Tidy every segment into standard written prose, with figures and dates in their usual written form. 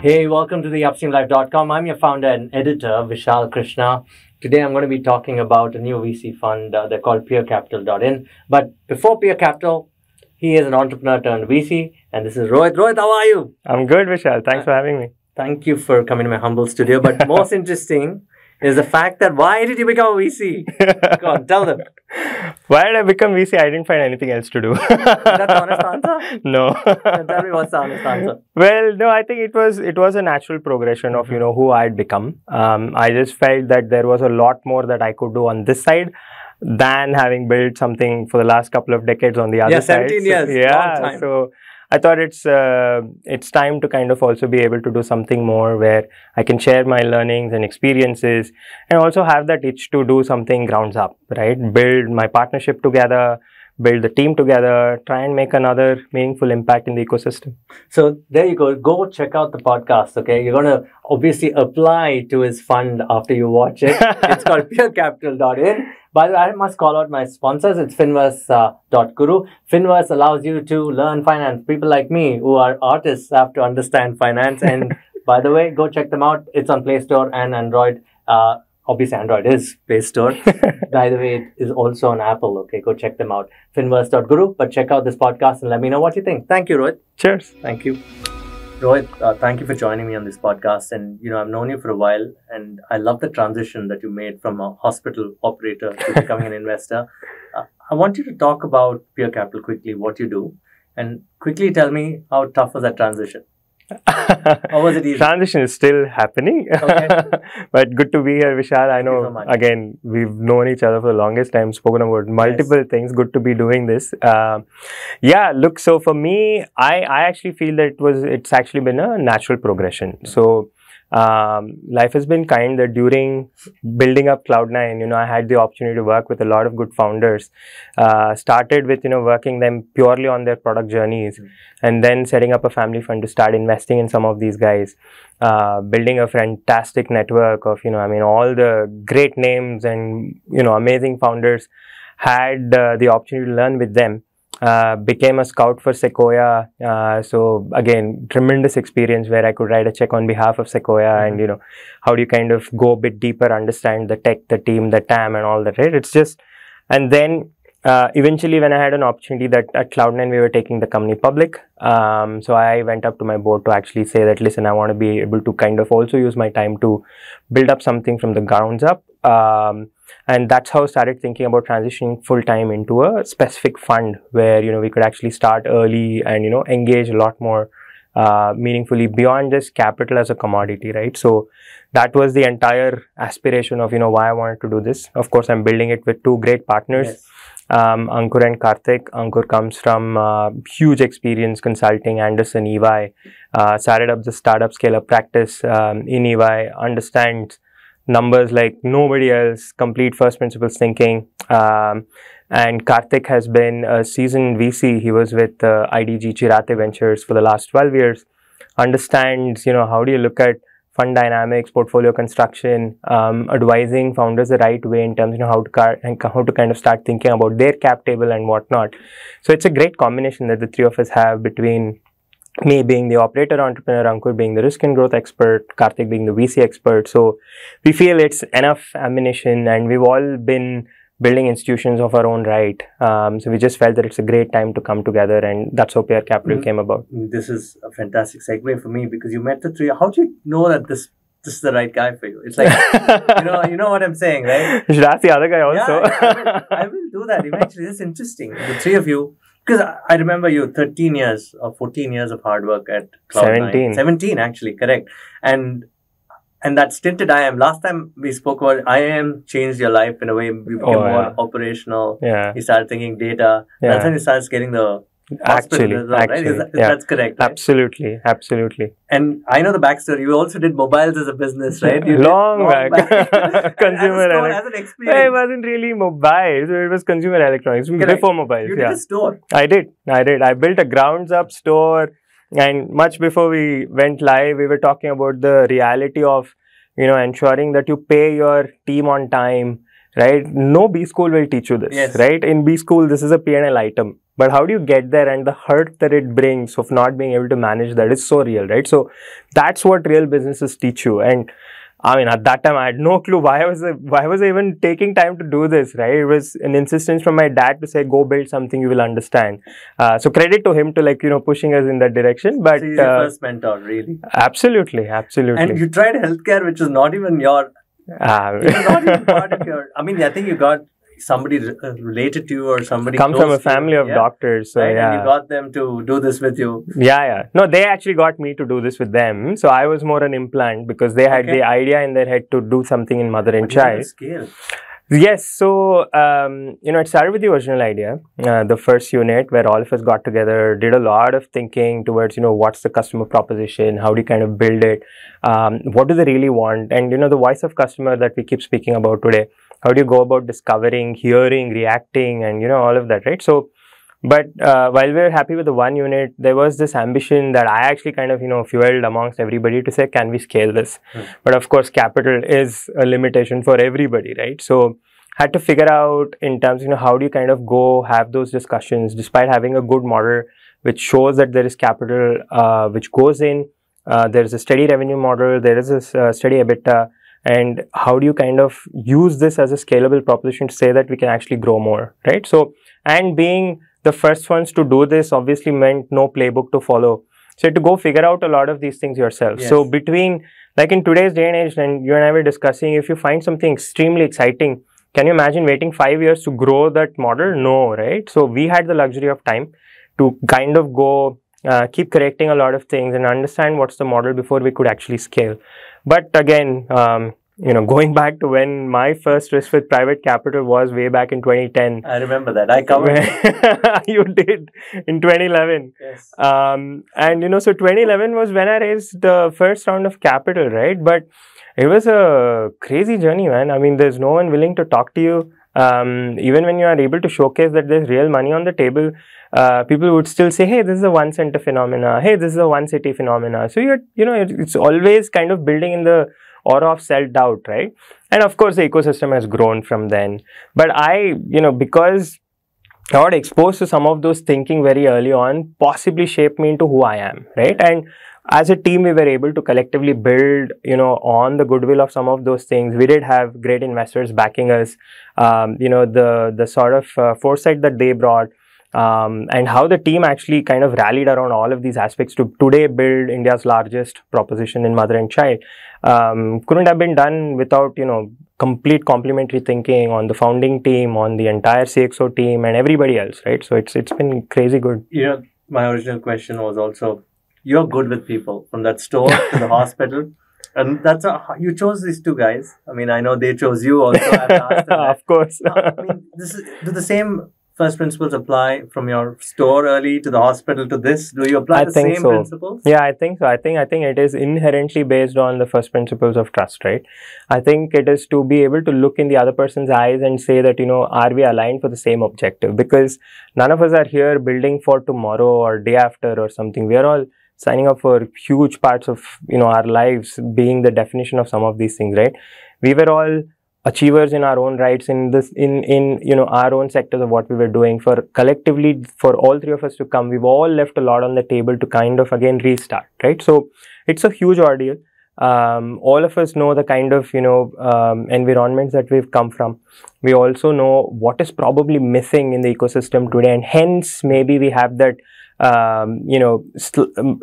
Hey, welcome to the upstreamlife.com. I'm your founder and editor, Vishal Krishna. Today, I'm going to be talking about a new VC fund. They're called PeerCapital.in. But before Peer Capital, he is an entrepreneur turned VC. And this is Rohit. Rohit, how are you? I'm good, Vishal. Thanks for having me. Thank you for coming to my humble studio. But most interesting is the fact that why did you become a VC? Go on, tell them. Why did I become VC? I didn't find anything else to do. Is that the honest answer? No. Tell me what's the honest answer. Well, no, I think it was a natural progression of, who I'd become. I just felt that there was a lot more that I could do on this side than having built something for the last couple of decades on the other side. 17 years. Yeah, long time. So I thought it's time to kind of also be able to do something more where I can share my learnings and experiences and also have that itch to do something grounds up, right? Build my partnership together, build the team together, try and make another meaningful impact in the ecosystem. So there you go. Go check out the podcast, okay? You're going to obviously apply to his fund after you watch it. It's called PeerCapital.in. By the way, I must call out my sponsors. It's Finverse.guru. Finverse allows you to learn finance. People like me who are artists have to understand finance. And by the way, go check them out. It's on Play Store and Android. Obviously, Android is Play Store. By the way, it is also on Apple. Okay, go check them out. Finverse.guru. But check out this podcast and let me know what you think. Thank you, Rohit. Cheers. Thank you. Rohit, thank you for joining me on this podcast. And, I've known you for a while and I love the transition that you made from a hospital operator to becoming an investor. I want you to talk about Peer Capital quickly, what you do, and quickly tell me how tough was that transition? Or was it easy? Transition is still happening. Okay. But good to be here, Vishal. I know, so again, we've known each other for the longest time, spoken about multiple things. Good to be doing this. Yeah, look, so for me, I actually feel that it's actually been a natural progression. So life has been kind that during building up Cloud9, I had the opportunity to work with a lot of good founders. Started with, working them purely on their product journeys and then setting up a family fund to start investing in some of these guys. Building a fantastic network of, all the great names and, amazing founders. Had the opportunity to learn with them. Became a scout for Sequoia. So again, tremendous experience where I could write a check on behalf of Sequoia and, how do you kind of go a bit deeper, understand the tech, the team, the TAM and all that, right? It's just, and then eventually when I had an opportunity that at Cloud9 we were taking the company public. So I went up to my board to actually say that, listen, I want to be able to kind of also use my time to build up something from the grounds up. And that's how I started thinking about transitioning full-time into a specific fund where, we could actually start early and, engage a lot more meaningfully beyond just capital as a commodity, right? So that was the entire aspiration of, why I wanted to do this. Of course, I'm building it with two great partners, yes. Ankur and Karthik. Ankur comes from huge experience consulting, Anderson, EY, started up the startup scale-up practice in EY, understands numbers like nobody else, complete first principles thinking. And Karthik has been a seasoned VC. He was with IDG Chirate Ventures for the last 12 years. Understands, how do you look at fund dynamics, portfolio construction, advising founders the right way in terms of how to kind of start thinking about their cap table and whatnot. So it's a great combination that the three of us have between me being the operator entrepreneur, Ankur being the risk and growth expert, Karthik being the VC expert. So we feel it's enough ammunition and we've all been building institutions of our own right. So we just felt that it's a great time to come together and that's how Peer Capital came about. This is a fantastic segue for me because you met the three. How do you know that this is the right guy for you? It's like, you know what I'm saying, right? You should ask the other guy also. Yeah, I will do that eventually. It's interesting. The three of you. Because I remember you 13 years or 14 years of hard work at Cloud9. 17 actually, correct. And that stinted IIM, last time we spoke about IIM changed your life in a way. You became more operational. Yeah. You started thinking data. Yeah. That's when you started getting the hospital as well, right? That's correct, right? Absolutely. And I know the backstory. You also did mobiles as a business, right? Long back. Consumer electronics. It wasn't really mobile. It was consumer electronics. Before mobiles. You did a store. I did. I built a grounds up store. And much before we went live, we were talking about the reality of, ensuring that you pay your team on time, right? No B school will teach you this, right? In B school, this is a P&L item. But how do you get there? And the hurt that it brings of not being able to manage that is so real, right? So that's what real businesses teach you. And I mean, at that time, I had no clue why was I even taking time to do this, right? It was an insistence from my dad to say, go build something you will understand. So credit to him to, like, you know, pushing us in that direction. But so he's your first mentor, really. Absolutely, absolutely. And you tried healthcare, which is not even your, not even part of your, I mean, I think you got somebody related to you or somebody come from a family of doctors, so right? And you got them to do this with you. No, they actually got me to do this with them, so I was more an implant because they had the idea in their head to do something in mother and child. Scale. Yes, so you know, it started with the original idea, the first unit where all of us got together, did a lot of thinking towards, you know, what's the customer proposition, how do you kind of build it, what do they really want, and, you know, the voice of customer that we keep speaking about today. How do you go about discovering, hearing, reacting, and, you know, all of that, right? So, but while we were happy with the one unit, there was this ambition that I actually kind of, you know, fueled amongst everybody to say, can we scale this? But of course, capital is a limitation for everybody, right? So, had to figure out in terms, you know, how do you kind of go have those discussions despite having a good model which shows that there is capital which goes in, there is a steady revenue model, there is a steady EBITDA. And how do you kind of use this as a scalable proposition to say that we can actually grow more, right? So, and being the first ones to do this obviously meant no playbook to follow. So, to go figure out a lot of these things yourself. Yes. So, between, like in today's day and age, and you and I were discussing, if you find something extremely exciting, can you imagine waiting 5 years to grow that model? No, right? So, we had the luxury of time to kind of go, keep correcting a lot of things and understand what's the model before we could actually scale. But again, you know, going back to when my first risk with private capital was way back in 2010. I remember that. I covered it. You did in 2011. Yes. And, you know, so 2011 was when I raised the first round of capital, right? But it was a crazy journey, man. I mean, there's no one willing to talk to you. Even when you are able to showcase that there's real money on the table, people would still say, hey, this is a one center phenomena. Hey, this is a one city phenomena. So you know, it's always kind of building in the aura of self-doubt, right? And of course, the ecosystem has grown from then. But you know, because I got exposed to some of those thinking very early on, possibly shaped me into who I am, right? And as a team, we were able to collectively build, you know, on the goodwill of some of those things. We did have great investors backing us, you know, the sort of foresight that they brought, and how the team actually kind of rallied around all of these aspects to today build India's largest proposition in mother and child. Couldn't have been done without, you know, complete complementary thinking on the founding team, on the entire CXO team, and everybody else, right? So it's been crazy good. You know, my original question was also, you're good with people, from that store to the hospital. And that's you chose these two guys. I mean, I know they chose you also. I've asked them Of course. I mean, do the same first principles apply from your store early to the hospital to this? Do you apply the same principles? Yeah, I think so. I think it is inherently based on the first principles of trust, right? I think it is to be able to look in the other person's eyes and say that, you know, are we aligned for the same objective? Because none of us are here building for tomorrow or day after or something. We are all signing up for huge parts of, you know, our lives being the definition of some of these things, right? We were all achievers in our own rights in you know, our own sectors of what we were doing. For collectively, for all three of us to come, we've all left a lot on the table to kind of again restart, right? So it's a huge ordeal. All of us know the kind of, you know, environments that we've come from. We also know what is probably missing in the ecosystem today, and hence maybe we have that you know,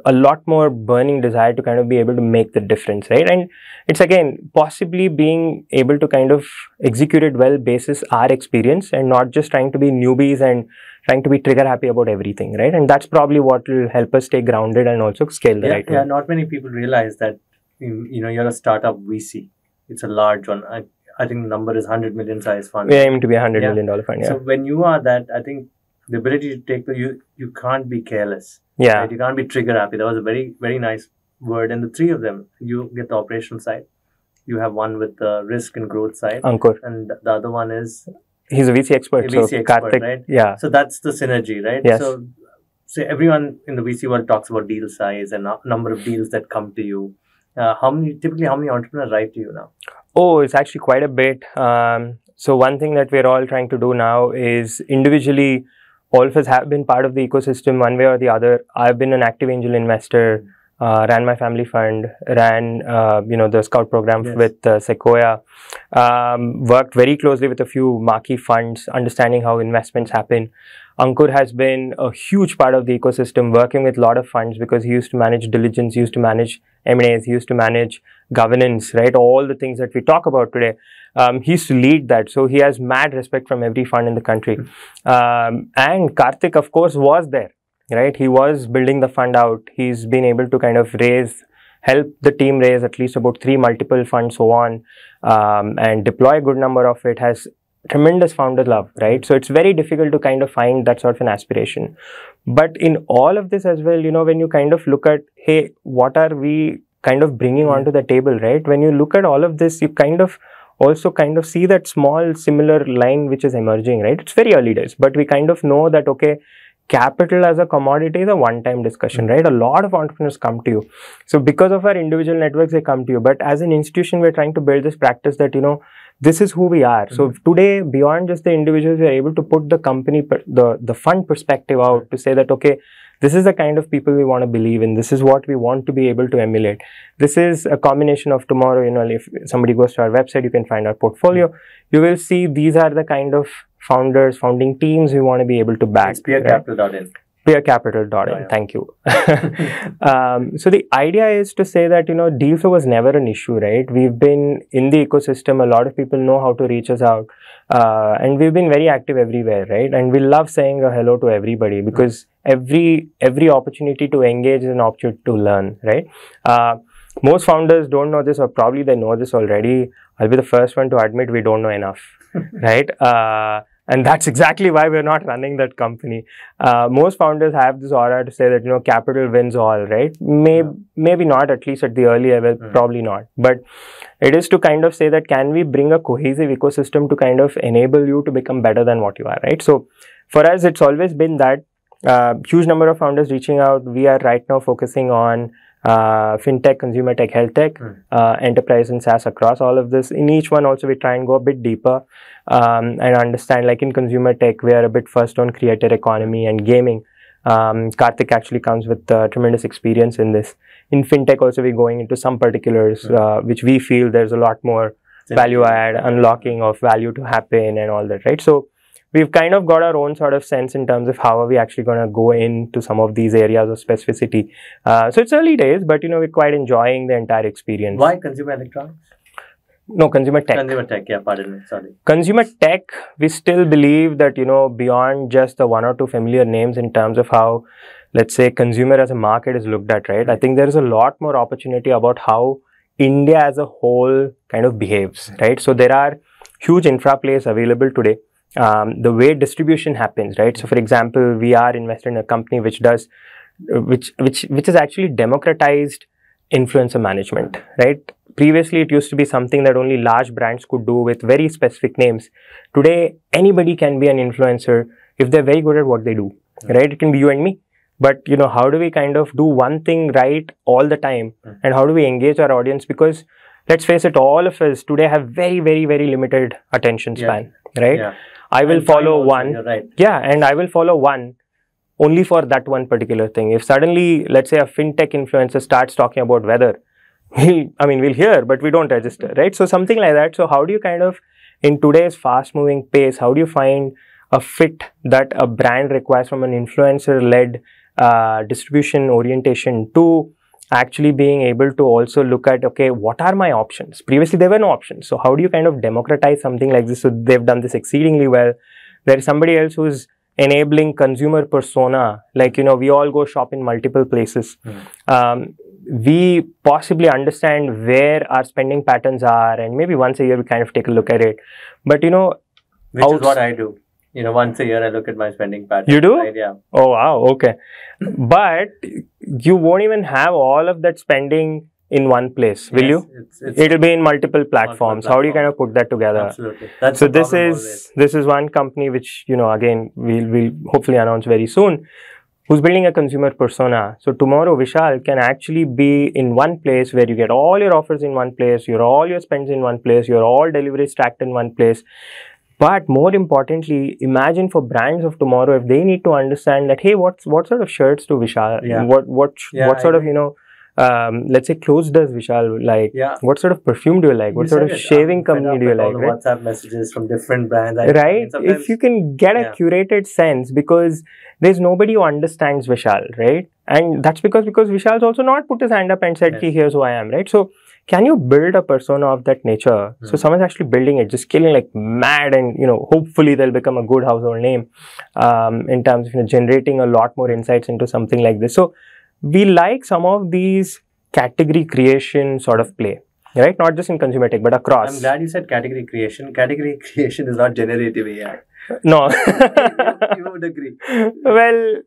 a lot more burning desire to kind of be able to make the difference, right? And it's again possibly being able to kind of execute it well basis our experience and not just trying to be newbies and trying to be trigger happy about everything, right? And that's probably what will help us stay grounded and also scale the right way. Yeah, not many people realize that, you know, you're a startup VC. It's a large one. I think the number is 100 million size fund. We aim to be $100 million fund, yeah. So when you are that, I think the ability to take you can't be careless. Yeah. Right? You can't be trigger happy. That was a very, very nice word. And the three of them, you get the operational side. You have one with the risk and growth side. Ankur. And the other one is... He's a VC expert. Karthik, right? Yeah. So that's the synergy, right? Yes. So everyone in the VC world talks about deal size and number of deals that come to you. Typically, how many entrepreneurs write to you now? Oh, it's actually quite a bit. So one thing that we're all trying to do now is individually all of us have been part of the ecosystem one way or the other. I've been an active angel investor, ran my family fund, ran the scout program with Sequoia, worked very closely with a few marquee funds, understanding how investments happen. Ankur has been a huge part of the ecosystem, working with a lot of funds because he used to manage diligence, he used to manage M&As, he used to manage governance, right? All the things that we talk about today. He used to lead that. So he has mad respect from every fund in the country. And Karthik, of course, was there, right? He was building the fund out. He's been able to kind of help the team raise at least about 3 multiple funds, so on, and deploy a good number of it, has tremendous founder love, right? So it's very difficult to kind of find that sort of an aspiration. But in all of this as well, when you kind of look at, hey, what are we kind of bringing onto the table, right? When you look at all of this, you kind of also kind of see that small similar line which is emerging, right? It's very early days, but we kind of know that, okay, capital as a commodity is a one-time discussion, right? A lot of entrepreneurs come to you. So because of our individual networks, they come to you. But as an institution, we're trying to build this practice that, this is who we are. So today, beyond just the individuals, we are able to put the company, the fund perspective out to say that, okay, this is the kind of people we want to believe in. This is what we want to be able to emulate. This is a combination of tomorrow, if somebody goes to our website, you can find our portfolio. You will see these are the kind of founders, founding teams we want to be able to back. It's PeerCapital.in. PeerCapital.in. Thank you. So the idea is to say that, deal flow was never an issue, right? We've been in the ecosystem. A lot of people know how to reach us out. And we've been very active everywhere, right? And we love saying a hello to everybody because every opportunity to engage is an opportunity to learn, right? Most founders don't know this, or probably they know this already. I'll be the first one to admit we don't know enough, right? And that's exactly why we're not running that company. Most founders have this aura to say that, capital wins all, right? Maybe not, at least at the early level, probably not. But it is to kind of say that, can we bring a cohesive ecosystem to kind of enable you to become better than what you are, right? So for us, it's always been that huge number of founders reaching out. We are right now focusing on fintech, consumer tech, health tech, enterprise and SaaS across all of this. In each one also we try and go a bit deeper and understand, like in consumer tech, we are a bit first on creator economy and gaming. Karthik actually comes with tremendous experience in this. In fintech also we're going into some particulars which we feel there's a lot more value add, unlocking of value to happen and all that, right? So we've kind of got our own sort of sense in terms of how are we actually going to go into some of these areas of specificity. So it's early days, but we're quite enjoying the entire experience. Why consumer electronics? No, consumer tech. Consumer tech, yeah, pardon me, sorry. Consumer tech, we still believe that, beyond just the 1 or 2 familiar names in terms of how, let's say, consumer as a market is looked at, right? I think there is a lot more opportunity about how India as a whole kind of behaves, right? So there are huge infra plays available today. The way distribution happens, right? So for example, we are invested in a company which has actually democratized influencer management, right? Previously, it used to be something that only large brands could do with very specific names. Today, anybody can be an influencer if they're very good at what they do, right? It can be you and me. But, how do we kind of do one thing right all the time? And how do we engage our audience? Because let's face it, all of us today have very, very, very limited attention span, right? Yeah. I will follow one. Right. Yeah, and I will follow one only for that one particular thing. If suddenly, let's say, a fintech influencer starts talking about weather, we'll hear, but we don't register, right? So something like that. So how do you kind of, in today's fast-moving pace, how do you find a fit that a brand requires from an influencer-led distribution orientation to actually being able to also look at, okay, what are my options? Previously, there were no options. So how do you kind of democratize something like this? So they've done this exceedingly well. There is somebody else who's enabling consumer persona. Like, we all go shop in multiple places. We possibly understand where our spending patterns are, and maybe once a year we kind of take a look at it. But, which is what I do. Once a year I look at my spending pattern. You do? Right? Yeah. Oh, wow. Okay. But you won't even have all of that spending in one place, will you? It'll be in multiple platforms. How do you kind of put that together? Absolutely. That's so this is one company which, again, we'll hopefully announce very soon, who's building a consumer persona. So tomorrow, Vishal can actually be in one place where you get all your offers in one place, all your spends in one place, your all deliveries tracked in one place. But more importantly, imagine for brands of tomorrow, if they need to understand that, hey, what sort of shirts do Vishal, what sort of, let's say clothes does Vishal like, what sort of perfume do you like, what sort of shaving company do you like, right? WhatsApp messages from different brands, right? If you can get a curated sense, because there's nobody who understands Vishal, right? And that's because Vishal's also not put his hand up and said, here's who I am, right? So can you build a persona of that nature? So someone's actually building it, just killing like mad, and hopefully they'll become a good household name in terms of generating a lot more insights into something like this. So we like some of these category creation sort of play, right? Not just in consumer tech, but across. I'm glad you said category creation. Category creation is not generative AI. No. You would agree. Well,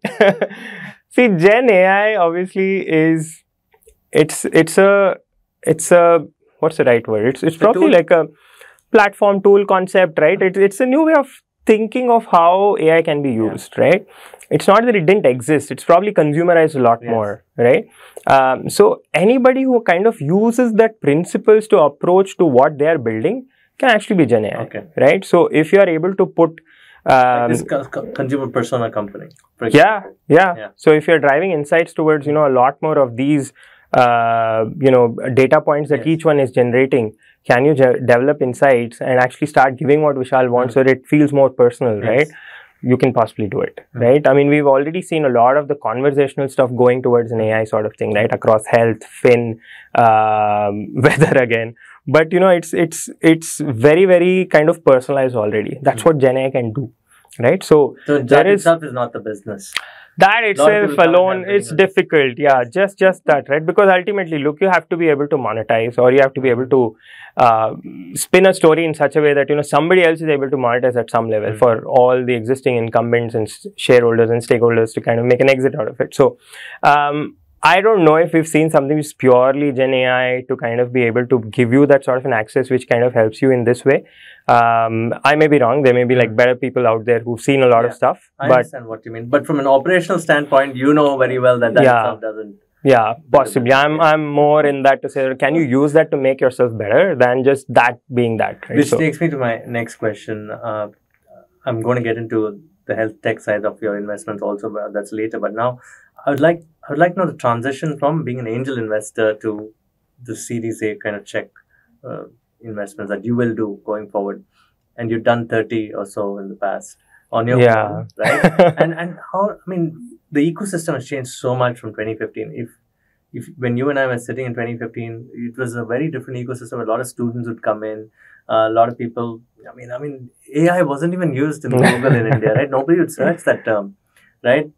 see, Gen AI obviously is, it's a, what's the right word? It's probably like a platform tool concept, right? It's a new way of thinking of how AI can be used, right? It's not that it didn't exist. It's probably consumerized a lot more, right? So anybody who kind of uses that principles to approach to what they are building can actually be Gen AI, right? So if you are able to put like this consumer persona company. So if you're driving insights towards, a lot more of these, data points that each one is generating, can you develop insights and actually start giving what Vishal wants so that it feels more personal, right? You can possibly do it, right? I mean, we've already seen a lot of the conversational stuff going towards an AI sort of thing, right? Across health, fin, weather again. But, it's very, very kind of personalized already. That's what Gen AI can do, right? So that itself is not the business. That itself alone, it's difficult. Yeah, just that, right? Because ultimately, look, you have to be able to monetize, or you have to be able to spin a story in such a way that, somebody else is able to monetize at some level for all the existing incumbents and shareholders and stakeholders to kind of make an exit out of it. So, I don't know if we've seen something which is purely Gen AI to kind of be able to give you that sort of an access which kind of helps you in this way. I may be wrong. There may be like better people out there who've seen a lot of stuff. I understand what you mean. But from an operational standpoint, you know very well that itself doesn't. Yeah, possibly. I'm more in that to say, can you use that to make yourself better than just that being that? Right? Which takes me to my next question. I'm going to get into the health tech side of your investments also, but that's later. But now, I would like to know the transition from being an angel investor to the Series A kind of check investments that you will do going forward. And you've done 30 or so in the past on your own, right? and how, I mean, the ecosystem has changed so much from 2015. If when you and I were sitting in 2015, it was a very different ecosystem. A lot of students would come in, a lot of people. I mean, AI wasn't even used in Google in India, right? Nobody would search that term, right?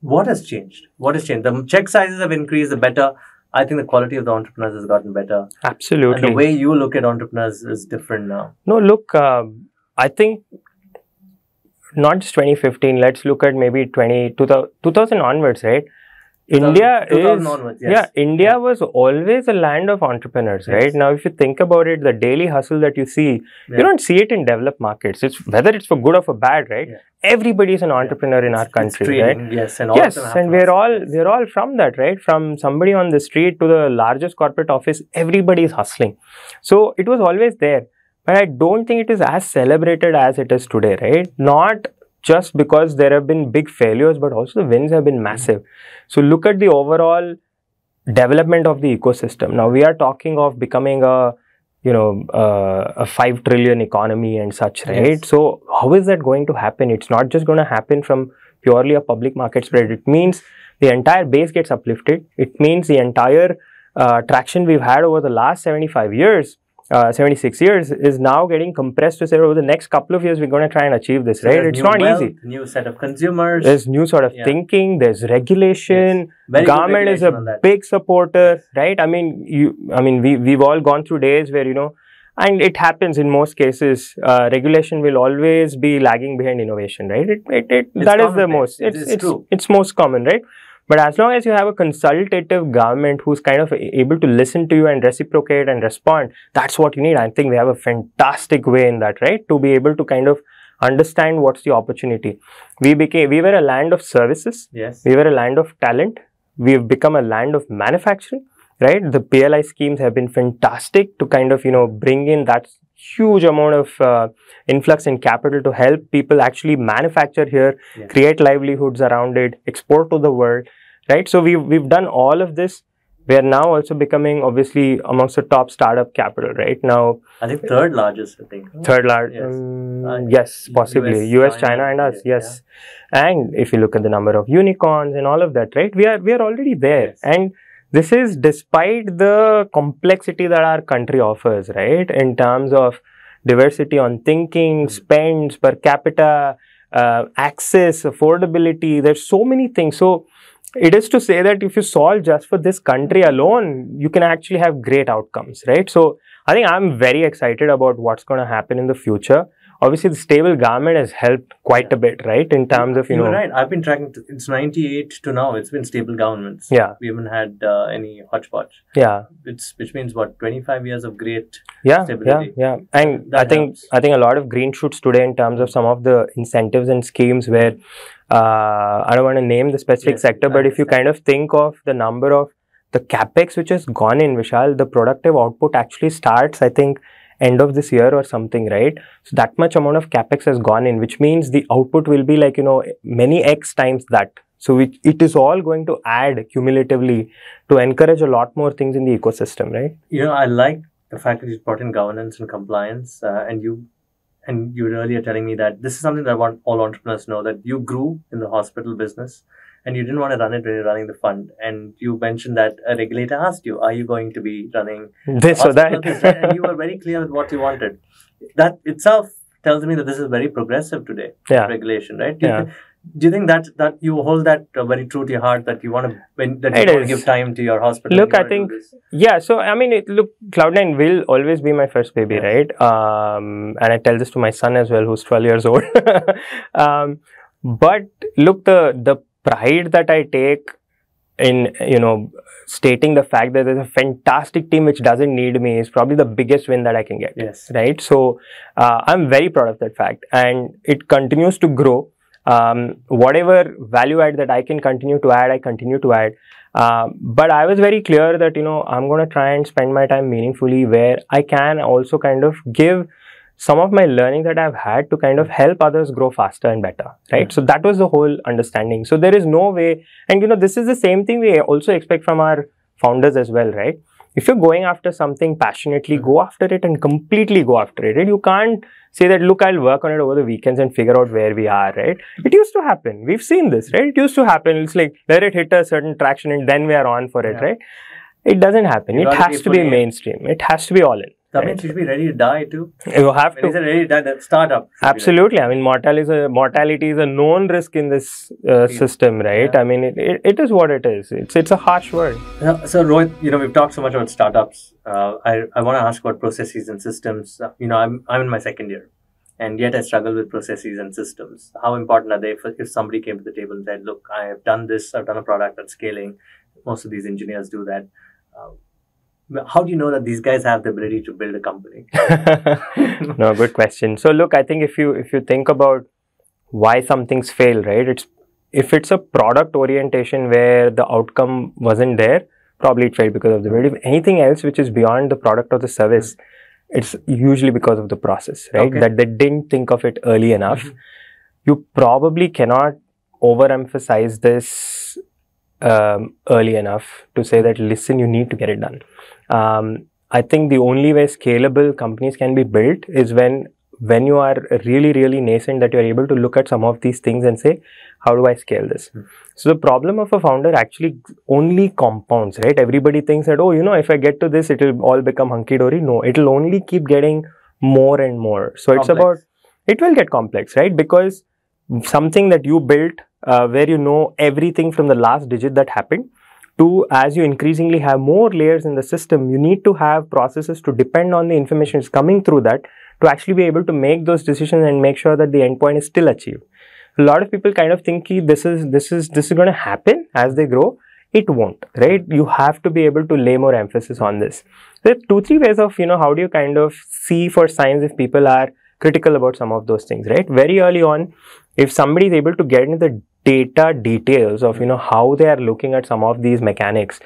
What has changed? The check sizes have increased, the better. I think the quality of the entrepreneurs has gotten better. Absolutely. And the way you look at entrepreneurs is different now. No, look, I think not just 2015, let's look at maybe 2000 onwards, right? India was always a land of entrepreneurs, right? Now, if you think about it, the daily hustle that you see, you don't see it in developed markets. It's whether it's for good or for bad, right? Everybody is an entrepreneur in our country, right? And we're all from that, right? From somebody on the street to the largest corporate office, everybody is hustling. So it was always there, but I don't think it is as celebrated as it is today, right? Not just because there have been big failures, but also the wins have been massive. So look at the overall development of the ecosystem. Now we are talking of becoming a 5 trillion economy and such, right? So how is that going to happen? It's not just going to happen from purely a public market spread. It means the entire base gets uplifted. It means the entire traction we've had over the last 76 years is now getting compressed to say over the next couple of years we're going to try and achieve this, right? It's not easy. New set of consumers. There's new sort of thinking. There's regulation. Government is a big supporter, right? I mean, we've all gone through days where and it happens in most cases. Regulation will always be lagging behind innovation, right? That is the most. It's most common, right? But as long as you have a consultative government who's kind of able to listen to you and reciprocate and respond, that's what you need. I think we have a fantastic way in that, right? To be able to kind of understand what's the opportunity. We were a land of services. Yes. We were a land of talent. We've become a land of manufacturing, right? The PLI schemes have been fantastic to kind of, bring in that huge amount of influx in capital to help people actually manufacture here, create livelihoods around it, export to the world, right? So we've done all of this. We are now also becoming obviously amongst the top startup capital, right? Now, I think third largest, I think. Third largest, yes, possibly. US, China and us, yes. Yeah. And if you look at the number of unicorns and all of that, right? We are already there. Yes. And this is despite the complexity that our country offers, right? In terms of diversity on thinking, spends per capita, access, affordability. There's so many things. So it is to say that if you solve just for this country alone, you can actually have great outcomes, right? So I think I'm very excited about what's going to happen in the future. Obviously, the stable government has helped quite a bit, right? In terms of, You're right. I've been tracking, it's 98 to now. It's been stable governments. Yeah. We haven't had any hodgepodge. Yeah. Which means what, 25 years of great stability. Yeah. And I think a lot of green shoots today in terms of some of the incentives and schemes where, I don't want to name the specific sector, but if you kind of think of the number of the capex which has gone in, Vishal, the productive output actually starts, I think, end of this year or something, right? So that much amount of capex has gone in, which means the output will be like, many X times that. So it is all going to add cumulatively to encourage a lot more things in the ecosystem, right? I like the fact that you brought in governance and compliance, and you were earlier telling me that this is something that I want all entrepreneurs to know, that you grew in the hospital business and you didn't want to run it when you're running the fund. And you mentioned that a regulator asked you, are you going to be running this or that? And you were very clear with what you wanted. That itself tells me that this is very progressive today, regulation, right? Do you think that you hold that very true to your heart, that you want to give time to your hospital? Look, I think, so I mean, Cloud9 will always be my first baby, right? And I tell this to my son as well, who's 12 years old. But look, the pride that I take in, stating the fact that there's a fantastic team which doesn't need me is probably the biggest win that I can get. Yes. Right? So, I'm very proud of that fact, and it continues to grow. Whatever value add that I can continue to add, I continue to add. But I was very clear that, I'm going to try and spend my time meaningfully where I can also kind of give some of my learning that I've had to kind of help others grow faster and better, right? So that was the whole understanding. So there is no way, and this is the same thing we also expect from our founders as well, right? If you're going after something passionately, go after it and completely go after it, right? You can't say that, look, I'll work on it over the weekends and figure out where we are, right? It used to happen. We've seen this, right? It used to happen. It's like, let it hit a certain traction and then we are on for it, right? It doesn't happen. It has to be mainstream. It has to be all in. That means you should be ready to die too. You have to. When you ready to die, that startup. Absolutely. I mean, mortality is a known risk in this system, right? I mean, it is what it is. It's a harsh word. So Rohit, we've talked so much about startups. I want to ask about processes and systems. I'm in my second year, and yet I struggle with processes and systems. How important are they if somebody came to the table and said, look, I have done this, I've done a product that's scaling. Most of these engineers do that. How do you know that these guys have the ability to build a company? No, good question. So look, I think if you think about why some things fail, right? If it's a product orientation where the outcome wasn't there, probably it failed because of the build. If anything else which is beyond the product or the service, it's usually because of the process, right? That they didn't think of it early enough. You probably cannot overemphasize this early enough to say that, listen, you need to get it done. I think the only way scalable companies can be built is when you are really, really nascent, that you're able to look at some of these things and say, how do I scale this? So the problem of a founder actually only compounds, right? Everybody thinks that, if I get to this, it will all become hunky-dory. No, it will only keep getting more and more. So it will get complex, right? Because something that you built where you know everything from the last digit that happened, to as you increasingly have more layers in the system, you need to have processes to depend on the information is coming through that to actually be able to make those decisions and make sure that the endpoint is still achieved. A lot of people kind of think this is going to happen as they grow. It won't, right? You have to be able to lay more emphasis on this. There are 2-3 ways of, how do you kind of see for signs if people are critical about some of those things, right? Very early on, if somebody is able to get into the data details of, how they are looking at some of these mechanics.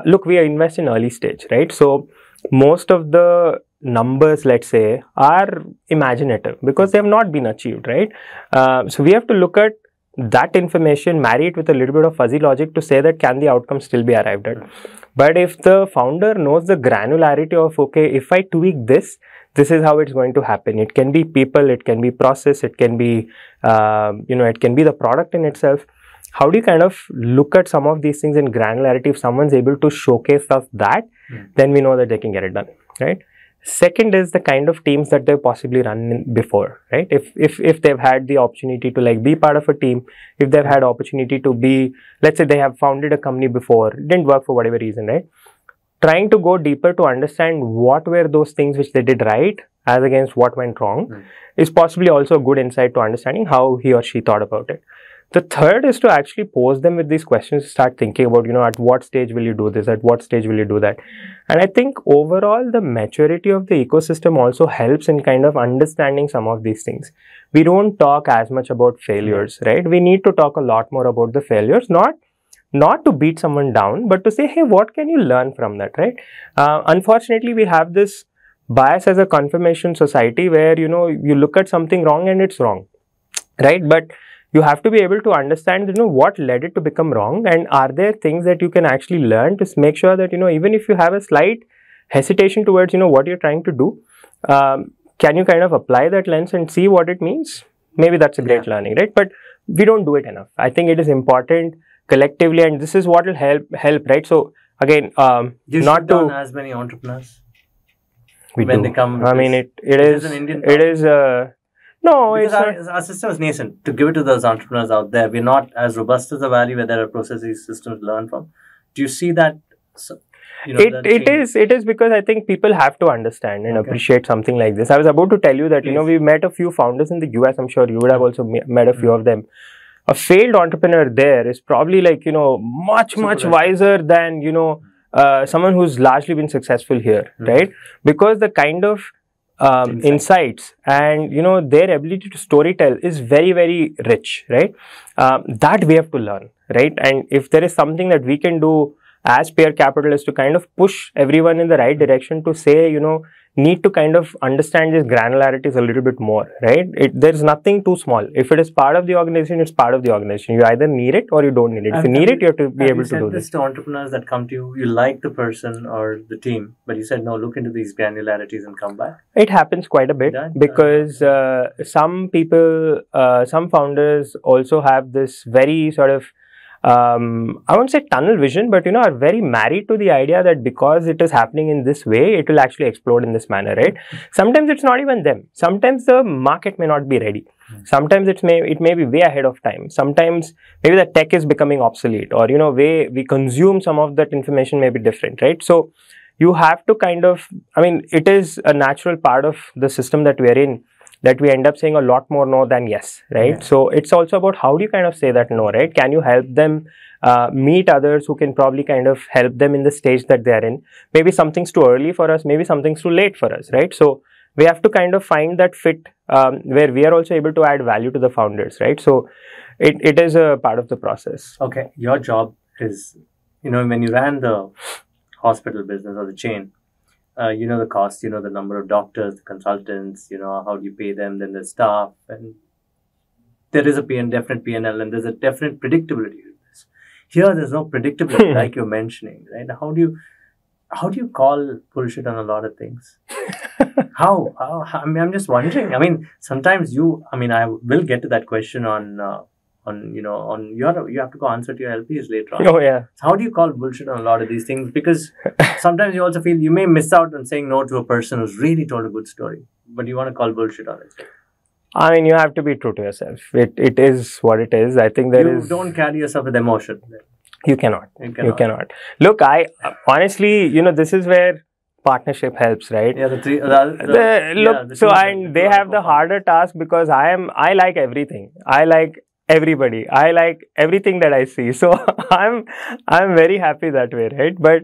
Look, we invest in early stage, right? So most of the numbers, let's say, are imaginative because they have not been achieved, right? So we have to look at that information, marry it with a little bit of fuzzy logic to say that can the outcome still be arrived at. But if the founder knows the granularity of, okay, if I tweak this, this is how it's going to happen. It can be people, it can be process, it can be, it can be the product in itself. How do you kind of look at some of these things in granularity? If someone's able to showcase us that, then we know that they can get it done, right? Second is the kind of teams that they've possibly run before, right? If they've had the opportunity to like be part of a team, if they've had opportunity to be, let's say they have founded a company before, didn't work for whatever reason, right? Trying to go deeper to understand what were those things which they did right as against what went wrong is possibly also a good insight to understanding how he or she thought about it. The third is to actually pose them with these questions, start thinking about, at what stage will you do this, at what stage will you do that. And I think overall the maturity of the ecosystem also helps in kind of understanding some of these things. We don't talk as much about failures, right? We need to talk a lot more about the failures, not to beat someone down, but to say, hey, what can you learn from that, right? Unfortunately, we have this bias as a confirmation society where, you look at something wrong and it's wrong, right? But you have to be able to understand, what led it to become wrong, and are there things that you can actually learn to make sure that, even if you have a slight hesitation towards, what you're trying to do, can you kind of apply that lens and see what it means? Maybe that's a great learning, right? But we don't do it enough. I think it is important collectively, and this is what will help, right? So again, you not to as many entrepreneurs when they come. I mean, it is an Indian. It is no, because it's our system is nascent. To give it to those entrepreneurs out there, we're not as robust as the valley where there are processes systems to learn from. Do you see that? It is because I think people have to understand and appreciate something like this. I was about to tell you that we've met a few founders in the US. I'm sure you would have also met a few of them. A failed entrepreneur there is probably like much wiser than someone who's largely been successful here, right? Because the kind of insights and their ability to storytell is very, very rich, right? That we have to learn, right? And if there is something that we can do as PeerCapital is to kind of push everyone in the right direction to say, need to kind of understand these granularities a little bit more, right? There's nothing too small. If it is part of the organization, it's part of the organization. You either need it or you don't need it. If you need it, you have to be able to do this. To entrepreneurs that come to you, you like the person or the team, but you said, no, look into these granularities and come back. It happens quite a bit because some people, some founders also have this very sort of I won't say tunnel vision, but are very married to the idea that because it is happening in this way, it will actually explode in this manner, right? Sometimes it's not even them. Sometimes the market may not be ready. Sometimes it may be way ahead of time. Sometimes maybe the tech is becoming obsolete, or way we consume some of that information may be different, right? So you have to kind of, it is a natural part of the system that we are in, that we end up saying a lot more no than yes, right? So it's also about how do you kind of say that no, right? Can you help them meet others who can probably kind of help them in the stage that they are in? Maybe something's too early for us, maybe something's too late for us, right? So we have to kind of find that fit where we are also able to add value to the founders, right? So it is a part of the process. Okay, your job is, when you ran the hospital business or the chain, the cost, the number of doctors, the consultants, how do you pay them, then the staff, and there is a definite P&L, and there's a definite predictability to this. Here, there's no predictability, like you're mentioning, right? How do you call bullshit on a lot of things? How? I'm just wondering. Sometimes I will get to that question you have to go answer to your LPs later on. Oh yeah. So how do you call bullshit on a lot of these things? Because sometimes you also feel you may miss out on saying no to a person who's really told a good story, but you want to call bullshit on it. You have to be true to yourself. It is what it is. I think you don't carry yourself with emotion. You cannot. Look, I honestly, this is where partnership helps, right? Yeah, they have the harder task because I like everything. I like everybody. I like everything that I see. So I'm very happy that way, right? But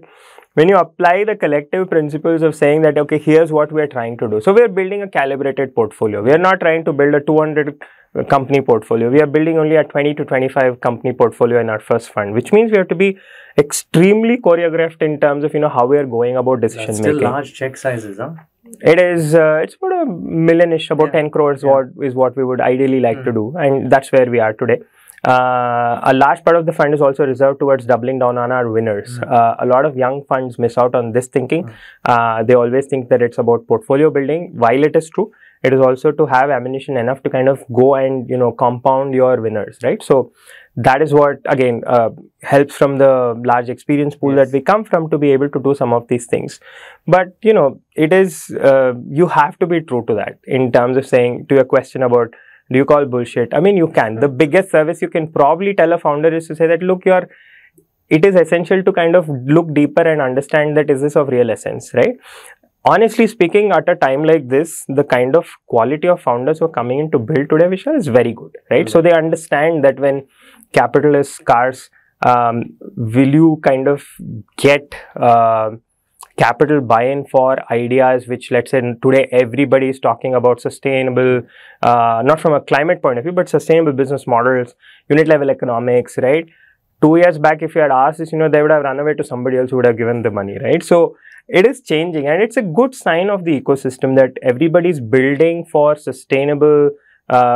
when you apply the collective principles of saying that, okay, here's what we're trying to do. So we're building a calibrated portfolio. We are not trying to build a 200 company portfolio. We are building only a 20 to 25 company portfolio in our first fund, which means we have to be extremely choreographed in terms of, how we are going about decision making. Still large check sizes, huh? It is, it's about a million-ish, about 10 crores is what we would ideally like to do. And that's where we are today. A large part of the fund is also reserved towards doubling down on our winners. A lot of young funds miss out on this thinking. They always think that it's about portfolio building. While it is true, it is also to have ammunition enough to kind of go and, compound your winners, right? So that is what, again, helps from the large experience pool that we come from to be able to do some of these things. But, it is, you have to be true to that in terms of saying, to your question about, do you call bullshit? I mean, you can. The biggest service you can probably tell a founder is to say that, look, it is essential to kind of look deeper and understand that is this of real essence, right? Honestly speaking, at a time like this, the kind of quality of founders who are coming in to build today, Vishal, is very good, right? So they understand that when capital is scarce, will you kind of get capital buy-in for ideas which, let's say, today everybody is talking about sustainable, not from a climate point of view, but sustainable business models, unit level economics, right? 2 years back, if you had asked this, they would have run away to somebody else who would have given the money, right? So it is changing, and it's a good sign of the ecosystem that everybody's building for sustainable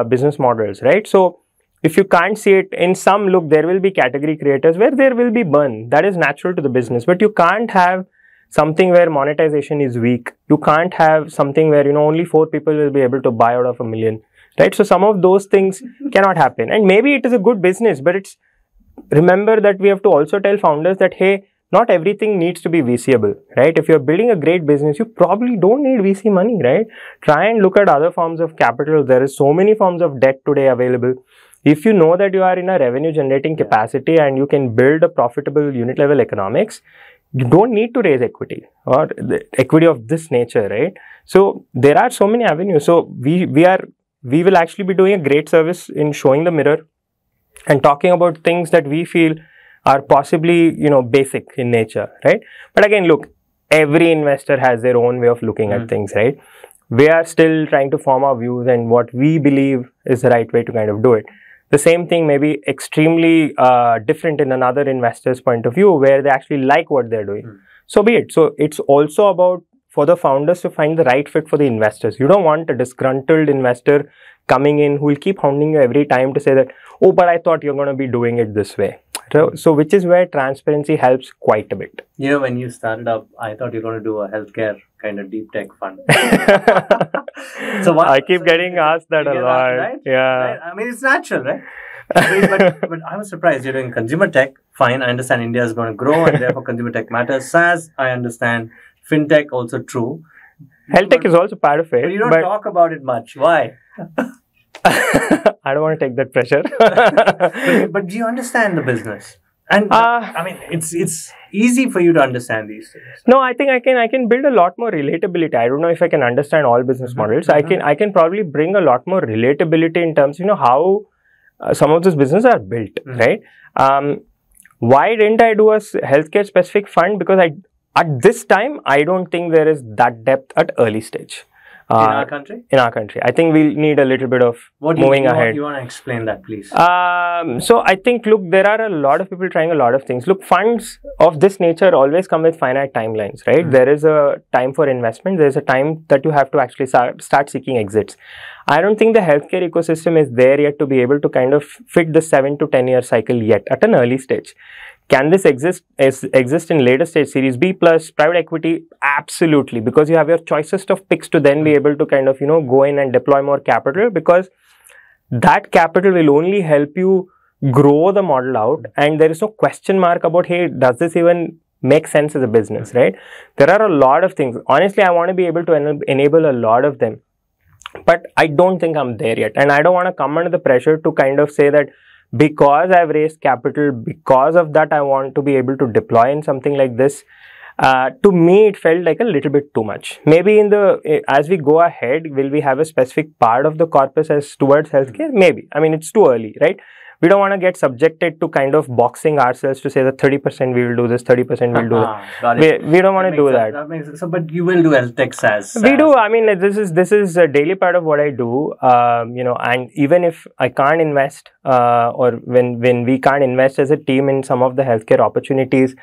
business models, right? So if you can't see it in some look, there will be category creators where there will be burn. That is natural to the business, but you can't have something where monetization is weak. You can't have something where, only 4 people will be able to buy out of 1 million, right? So some of those things cannot happen. And maybe it is a good business, but remember that we have to also tell founders that, hey, not everything needs to be VCable, right? If you're building a great business, you probably don't need VC money, right? Try and look at other forms of capital. There is so many forms of debt today available. If you know that you are in a revenue generating capacity and you can build a profitable unit level economics, you don't need to raise equity or the equity of this nature, right? So there are so many avenues. So we will actually be doing a great service in showing the mirror and talking about things that we feel are possibly, basic in nature, right? But again, look, every investor has their own way of looking at things, right? We are still trying to form our views and what we believe is the right way to kind of do it. The same thing may be extremely different in another investor's point of view where they actually like what they're doing. So be it. So it's also about for the founders to find the right fit for the investors. You don't want a disgruntled investor coming in who will keep hounding you every time to say that, oh, but I thought you're going to be doing it this way. So which is where transparency helps quite a bit. When you started up, I thought you're going to do a healthcare kind of deep tech fund. I keep getting asked that a lot. Right? Yeah. Right? I mean, it's natural, right? but I was surprised you're doing consumer tech. Fine, I understand India is going to grow and therefore consumer tech matters. SaaS, I understand. FinTech, also true. Health tech is also part of it. But you don't talk about it much. Why? I don't want to take that pressure. but do you understand the business? And I mean, it's easy for you to understand these things. No, I think I can build a lot more relatability. I don't know if I can understand all business models. I can probably bring a lot more relatability in terms, how some of these businesses are built, right? Why didn't I do a healthcare specific fund? Because at this time, I don't think there is that depth at early stage. In our country? In our country. I think we'll need a little bit of moving ahead. You want to explain that, please? So I think, look, there are a lot of people trying a lot of things. Look, funds of this nature always come with finite timelines, right? There is a time for investment. There is a time that you have to actually start seeking exits. I don't think the healthcare ecosystem is there yet to be able to kind of fit the 7 to 10 year cycle yet at an early stage. Can this exist in later stage Series B plus private equity? Absolutely, because you have your choicest of picks to then be able to kind of, go in and deploy more capital, because that capital will only help you grow the model out and there is no question mark about, hey, does this even make sense as a business, right? There are a lot of things. Honestly, I want to be able to enable a lot of them, but I don't think I'm there yet. And I don't want to come under the pressure to kind of say that because I've raised capital, because of that, I want to be able to deploy in something like this. To me, it felt like a little bit too much. Maybe as we go ahead, will we have a specific part of the corpus as towards healthcare? Maybe. I mean, it's too early, right? we don't want to get subjected to kind of boxing ourselves to say that 30% we will do this, 30% we'll do that. We don't want to do that. That makes sense. So, but you will do health tech SaaS. We do. I mean, this is a daily part of what I do. And even if I can't invest, or when we can't invest as a team in some of the healthcare opportunities,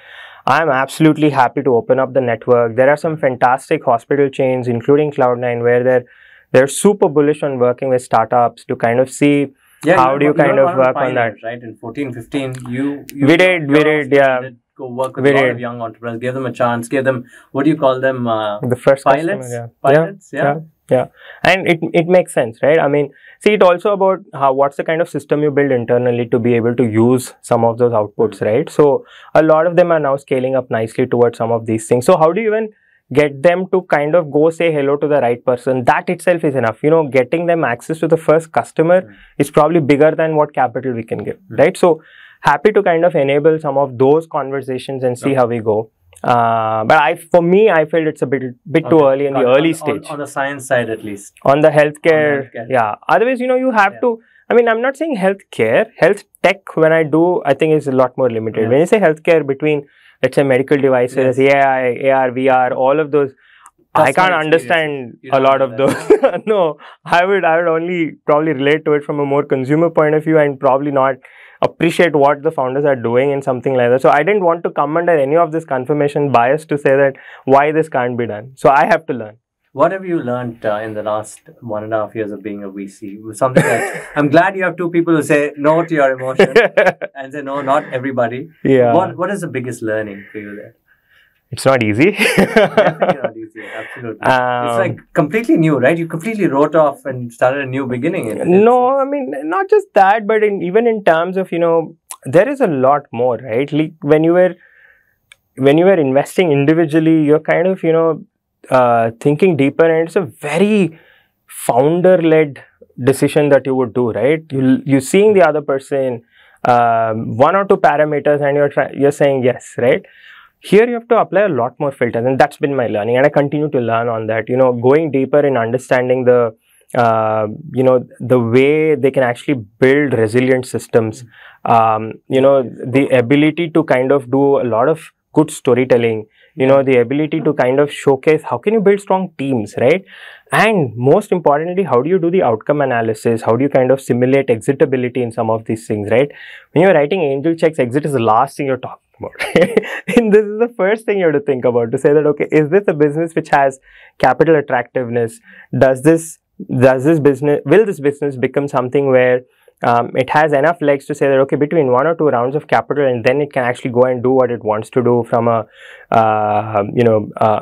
I'm absolutely happy to open up the network. There are some fantastic hospital chains, including Cloud9, where they're super bullish on working with startups to kind of see how do you kind of work on that. Right, in 14, 15, we did, yeah. Go work with a lot of young entrepreneurs, give them a chance, give them, what do you call them? The first pilots? Customer, Pilots, yeah. And it makes sense, right? I mean, see, it's also about what's the kind of system you build internally to be able to use some of those outputs, right? So a lot of them are now scaling up nicely towards some of these things. So how do you even get them to kind of go say hello to the right person? That itself is enough. Getting them access to the first customer is probably bigger than what capital we can give, right? So happy to kind of enable some of those conversations and see how we go. But for me, I felt it's a bit too early in the early stage. On the science side, at least. On the healthcare, yeah. Otherwise, you have to. I mean, I'm not saying healthcare. Health tech, when I do, I think is a lot more limited. When you say healthcare, between, let's say, medical devices, AI, AR, VR, all of those, I can't understand a lot of those. No, I would only probably relate to it from a more consumer point of view and probably not appreciate what the founders are doing in something like that. So I didn't want to come under any of this confirmation bias to say that why this can't be done. So I have to learn. What have you learned in the last 1.5 years of being a VC? Something that I'm glad you have two people who say no to your emotion and say no, not everybody. Yeah. What is the biggest learning for you there? It's not easy. Definitely not easy. Absolutely. It's like completely new, right? You completely wrote off and started a new beginning. No, I mean, not just that, but even in terms of, there is a lot more, right? Like when you were investing individually, you're kind of, thinking deeper, and it's a very founder-led decision that you would do, right? You're seeing the other person, one or two parameters, and you're saying yes, right? Here you have to apply a lot more filters, and that's been my learning, and I continue to learn on that. Going deeper in understanding the way they can actually build resilient systems. The ability to kind of do a lot of good storytelling. The ability to kind of showcase how can you build strong teams, right? And most importantly, how do you do the outcome analysis? How do you kind of simulate exitability in some of these things, right? When you're writing angel checks, exit is the last thing you're talking about. And this is the first thing you have to think about, to say that, okay, is this a business which has capital attractiveness? Will this business become something where it has enough legs to say that, okay, between 1 or 2 rounds of capital, and then it can actually go and do what it wants to do from a,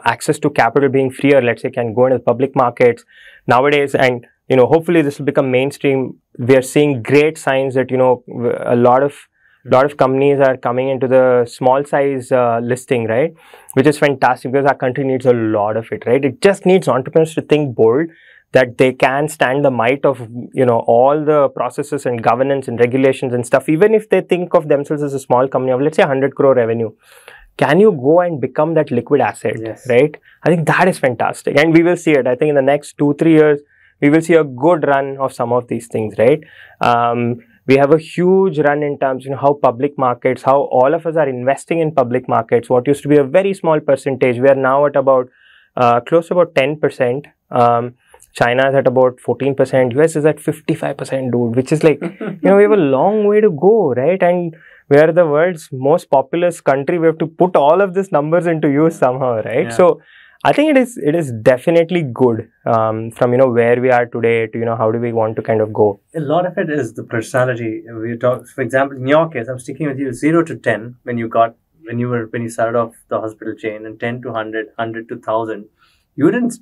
access to capital being freer, let's say, can go into the public markets nowadays. And, hopefully this will become mainstream. We are seeing great signs that, a lot of companies are coming into the small size listing, right? Which is fantastic, because our country needs a lot of it, right? It just needs entrepreneurs to think bold, that they can stand the might of, all the processes and governance and regulations and stuff. Even if they think of themselves as a small company of, let's say, 100 crore revenue, can you go and become that liquid asset, right? I think that is fantastic. And we will see it. I think in the next 2-3 years, we will see a good run of some of these things, right? We have a huge run in terms of how public markets, how all of us are investing in public markets. What used to be a very small percentage, we are now at about close to about 10%. China is at about 14%, US is at 55%, dude, which is like, we have a long way to go, right? And we are the world's most populous country. We have to put all of these numbers into use somehow, right? Yeah. So I think it is definitely good from, where we are today to, how do we want to kind of go. A lot of it is the personality. We talk, for example, in your case, I'm sticking with you, 0 to 10, when you started off the hospital chain, and 10 to 100, 100 to 1,000, you didn't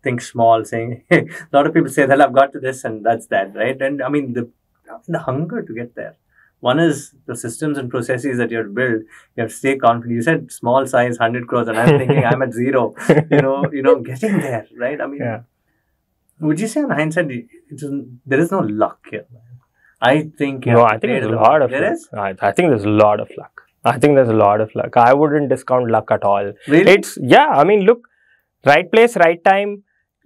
think small, saying, hey, a lot of people say that I've got to this and that's that, right? And I mean, the hunger to get there. One is the systems and processes that you have to build. You have to stay confident. You said small size, 100 crores, and I'm thinking I'm at 0, getting there, right? I mean, would you say in hindsight, there is no luck here? I think there's a lot of luck. There is? I think there's a lot of luck. I wouldn't discount luck at all. Really? I mean, look, right place, right time.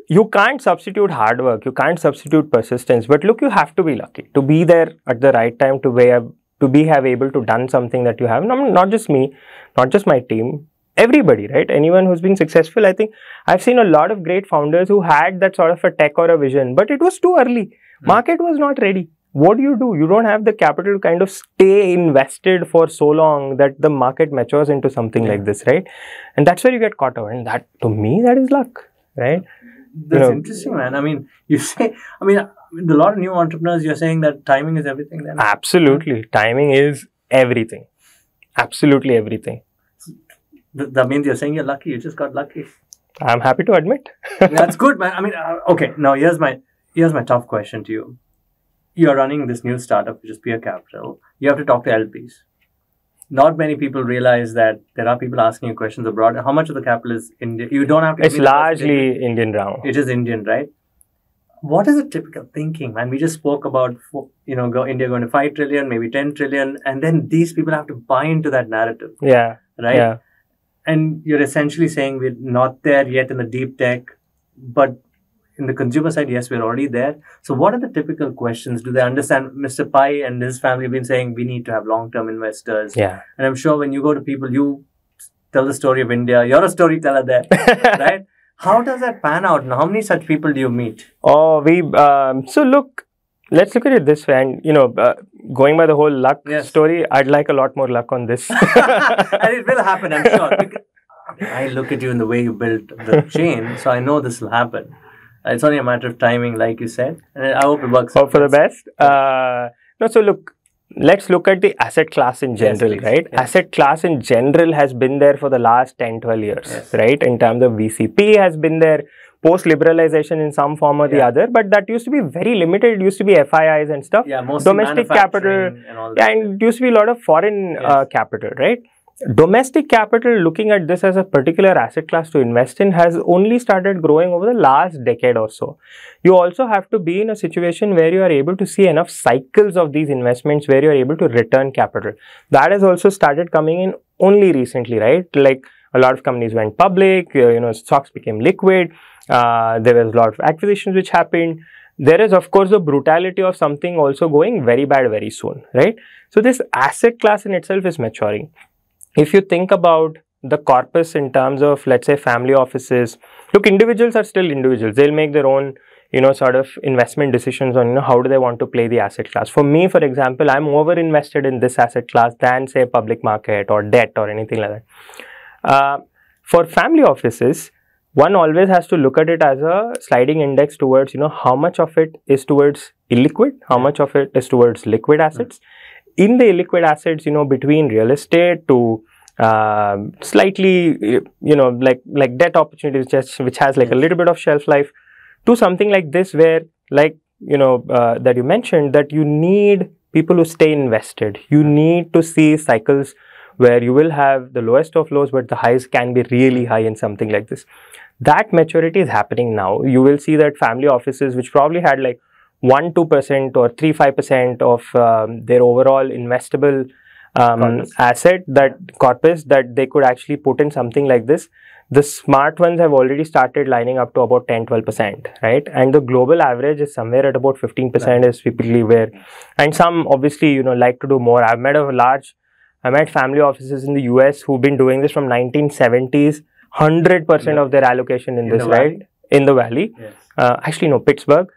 you can't substitute hard work, you can't substitute persistence, but look, you have to be lucky to be there at the right time, to have able to done something that you have. Not just me, not just my team, everybody, right? Anyone who's been successful. I think I've seen a lot of great founders who had that sort of a tech or a vision, but it was too early. Market was not ready. What do? You don't have the capital to kind of stay invested for so long that the market matures into something like this, right? And that's where you get caught out. And that, to me, that is luck, right? That's interesting, man. I mean, you say, a lot of new entrepreneurs, you're saying that timing is everything then? Absolutely. Timing is everything. Absolutely everything. That means you're saying you're lucky. You just got lucky. I'm happy to admit. That's good, man. Okay. Now, here's my tough question to you. You're running this new startup, which is PeerCapital. You have to talk to LPs. Not many people realize that there are people asking you questions abroad. How much of the capital is Indian? You don't have to. It's largely Indian now. It is Indian, right? What is the typical thinking, man? We just spoke about, India going to 5 trillion, maybe 10 trillion, and then these people have to buy into that narrative. Yeah. Right? Yeah. And you're essentially saying we're not there yet in the deep tech, but in the consumer side, yes, we're already there. So what are the typical questions? Do they understand? Mr. Pai and his family have been saying we need to have long-term investors. Yeah. And I'm sure when you go to people, you tell the story of India. You're a storyteller there, right? How does that pan out? And how many such people do you meet? Oh, so look, let's look at it this way. And, going by the whole luck story, I'd like a lot more luck on this. And it will happen, I'm sure. I look at you in the way you built the chain, so I know this will happen. It's only a matter of timing, like you said. And I hope it works. Hope for the best. So look, let's look at the asset class in general, right? Yes. Asset class in general has been there for the last 10, 12 years, right? In terms of VCP has been there, post-liberalization in some form or the other, but that used to be very limited. It used to be FIIs and stuff. Yeah, mostly domestic capital. And all that. And it used to be a lot of foreign capital, right? Domestic capital, looking at this as a particular asset class to invest in, has only started growing over the last decade or so. You also have to be in a situation where you are able to see enough cycles of these investments where you are able to return capital. That has also started coming in only recently, right? Like a lot of companies went public, stocks became liquid, there was a lot of acquisitions which happened. There is, of course, the brutality of something also going very bad very soon, right? So this asset class in itself is maturing. If you think about the corpus in terms of, let's say, family offices, look, individuals are still individuals. They'll make their own, sort of investment decisions on, how do they want to play the asset class. For me, for example, I'm over invested in this asset class than, say, public market or debt or anything like that. For family offices, one always has to look at it as a sliding index towards, how much of it is towards illiquid, how much of it is towards liquid assets. In the illiquid assets, between real estate to slightly, like debt opportunities, which has like a little bit of shelf life, to something like this where, that you mentioned, that you need people who stay invested. You need to see cycles where you will have the lowest of lows, but the highs can be really high in something like this. That maturity is happening now. You will see that family offices, which probably had like 1-2% or 3-5% of their overall investable asset, that corpus, that they could actually put in something like this. The smart ones have already started lining up to about 10-12%, right? And the global average is somewhere at about 15% is typically where, and some obviously, like to do more. I met family offices in the US who've been doing this from 1970s, 100% of their allocation in this, right? In the Valley. Yes. Actually, no, Pittsburgh.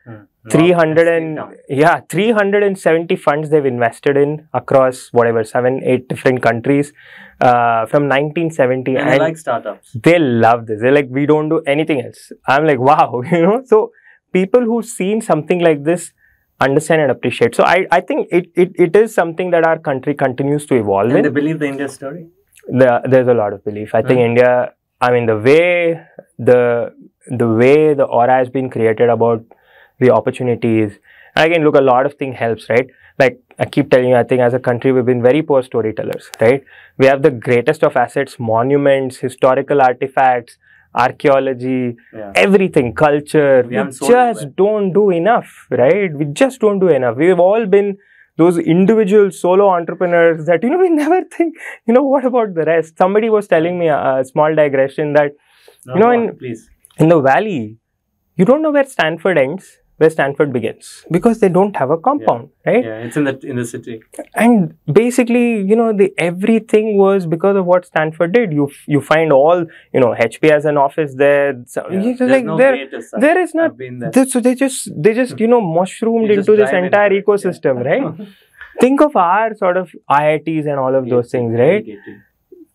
370 funds they've invested in across 7-8 different countries from 1970. And they like startups. They love this. They're like, we don't do anything else. I'm like, wow, So people who've seen something like this understand and appreciate. So I think it is something that our country continues to evolve in. And they believe the India story? There's a lot of belief. I think India, the way the aura has been created about the opportunities. And again, look, a lot of things helps, right? Like I keep telling you, I think as a country, we've been very poor storytellers, right? We have the greatest of assets, monuments, historical artifacts, archaeology, everything, culture. We just don't do enough, right? We just don't do enough. We've all been those individual solo entrepreneurs that, we never think, what about the rest? Somebody was telling me a small digression that, in the Valley, you don't know where Stanford ends, where Stanford begins, because they don't have a compound, right? Yeah, it's in the city. And basically, the everything was because of what Stanford did. You find all, HP as an office there. So There's like no there, way to suck. there is not. I've been there. So they just mushroomed You just into this drive entire into it, ecosystem, right? Think of our sort of IITs and all of those things, right?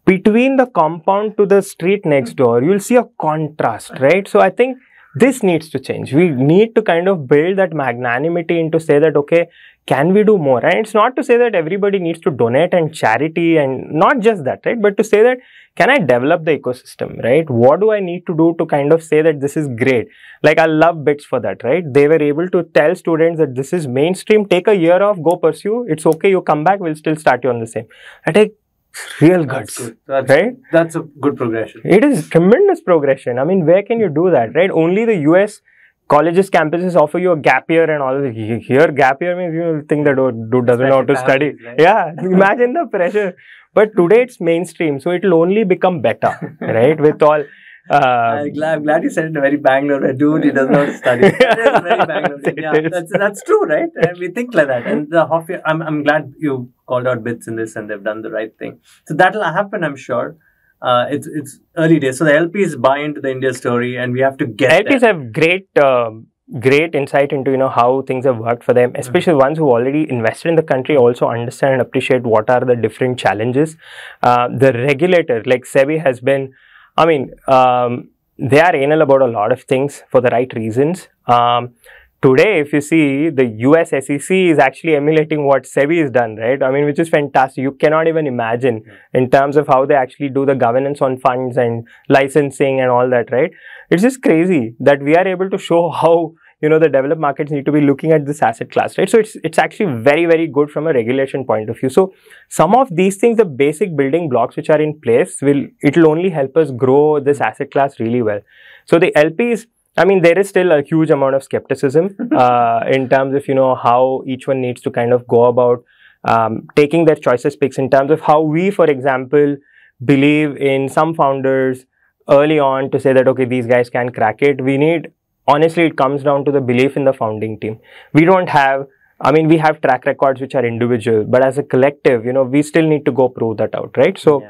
Between the compound to the street next door, you'll see a contrast, right? So I think this needs to change. We need to kind of build that magnanimity into say that, okay, can we do more? And it's not to say that everybody needs to donate and charity and not just that, right? But to say that, can I develop the ecosystem, right? What do I need to do to kind of say that this is great? Like I love BITS for that, right? They were able to tell students that this is mainstream, take a year off, go pursue. It's okay, you come back, we'll still start you on the same. I take real guts, right? That's a good progression. It is tremendous progression. I mean, where can you do that, right? Only the US colleges, campuses offer you a gap year and all. Here, gap year means you think that dude doesn't know how to study. Right? Yeah, imagine the pressure. But today it's mainstream, so it will only become better, right? With all. I'm glad you said it in a very Bangalore. Dude, he doesn't know how to study. That is very Bangalore. Yeah, that's true, right? We think like that. And I'm glad you called out BITS in this, and they've done the right thing. So that'll happen, I'm sure. It's early days. So the LPs buy into the India story, and we have to get LPs have great insight into how things have worked for them, especially ones who already invested in the country also understand and appreciate what are the different challenges. The regulator like SEBI has been, they are anal about a lot of things for the right reasons. Today, if you see, the US SEC is actually emulating what SEBI has done, right? Which is fantastic. You cannot even imagine in terms of how they actually do the governance on funds and licensing and all that, right? It's just crazy that we are able to show how, the developed markets need to be looking at this asset class, right? So it's actually very, very good from a regulation point of view. So some of these things, the basic building blocks which are in place, it'll only help us grow this asset class really well. So the LPs, there is still a huge amount of skepticism in terms of, how each one needs to kind of go about taking their choices picks in terms of how we, for example, believe in some founders early on to say that, okay, these guys can crack it. We need, honestly, it comes down to the belief in the founding team. We don't have, we have track records which are individual, but as a collective, we still need to go prove that out, right? So,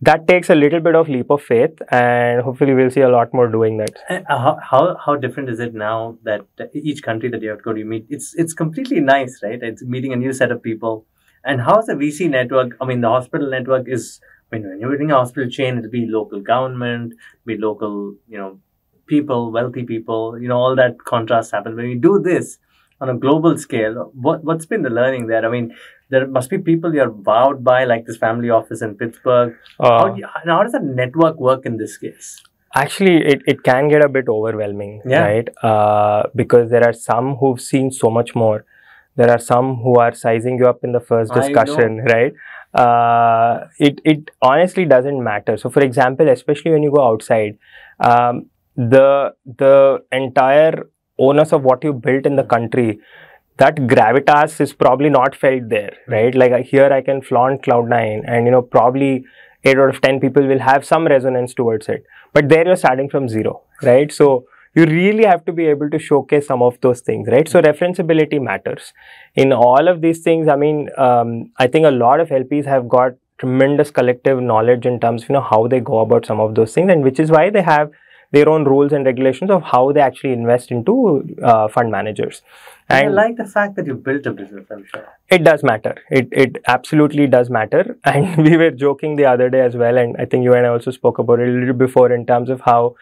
that takes a little bit of leap of faith, and hopefully we'll see a lot more doing that. How different is it now that each country that you have to go to meet? It's completely nice, right? It's meeting a new set of people. And how's the VC network? The hospital network is, when you're doing a hospital chain, it'll be local government, be local, people, wealthy people, all that contrast happens. When you do this on a global scale, what's been the learning there? There must be people you're wowed by, like this family office in Pittsburgh. How does that network work in this case? Actually, it can get a bit overwhelming, right? Because there are some who've seen so much more. There are some who are sizing you up in the first discussion, right? It honestly doesn't matter. So, for example, especially when you go outside, the entire onus of what you built in the country, that gravitas is probably not felt there, right? Like here I can flaunt Cloud9 and, probably 8 out of 10 people will have some resonance towards it. But there you're starting from zero, right? So you really have to be able to showcase some of those things, right? So referenceability matters. In all of these things, I think a lot of LPs have got tremendous collective knowledge in terms of, how they go about some of those things, and which is why they have their own rules and regulations of how they actually invest into fund managers. And I like the fact that you built a business, I'm sure. It does matter. It absolutely does matter. And we were joking the other day as well, and I think you and I also spoke about it a little before in terms of how,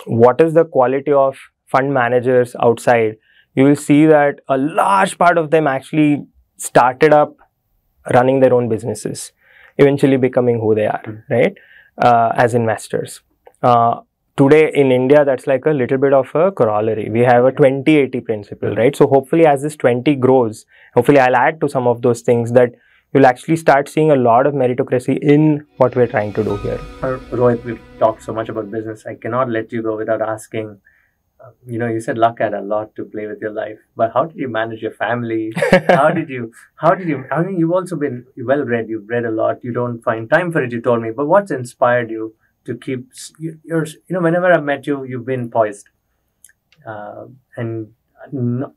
what is the quality of fund managers outside. You will see that a large part of them actually started up running their own businesses, eventually becoming who they are, right? As investors. Today in India, that's like a little bit of a corollary. We have a 20-80 principle, right? So hopefully as this 20 grows, hopefully I'll add to some of those things that you'll actually start seeing a lot of meritocracy in what we're trying to do here. Rohit, we've talked so much about business. I cannot let you go without asking, you said luck had a lot to play with your life, but how did you manage your family? How did you, you've also been well-read, you've read a lot, you don't find time for it, you told me, but what's inspired you to keep whenever I've met you, you've been poised. And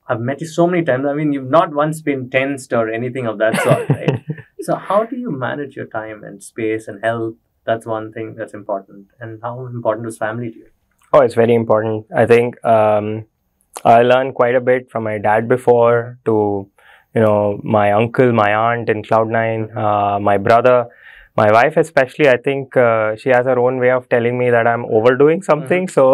I've met you so many times. I mean, you've not once been tensed or anything of that sort, right? So how do you manage your time and space and health? That's one thing that's important. And how important is family to you? Oh, it's very important. I think I learned quite a bit from my dad before to, my uncle, my aunt in Cloud9, my brother, my wife especially. I think she has her own way of telling me that I'm overdoing something. So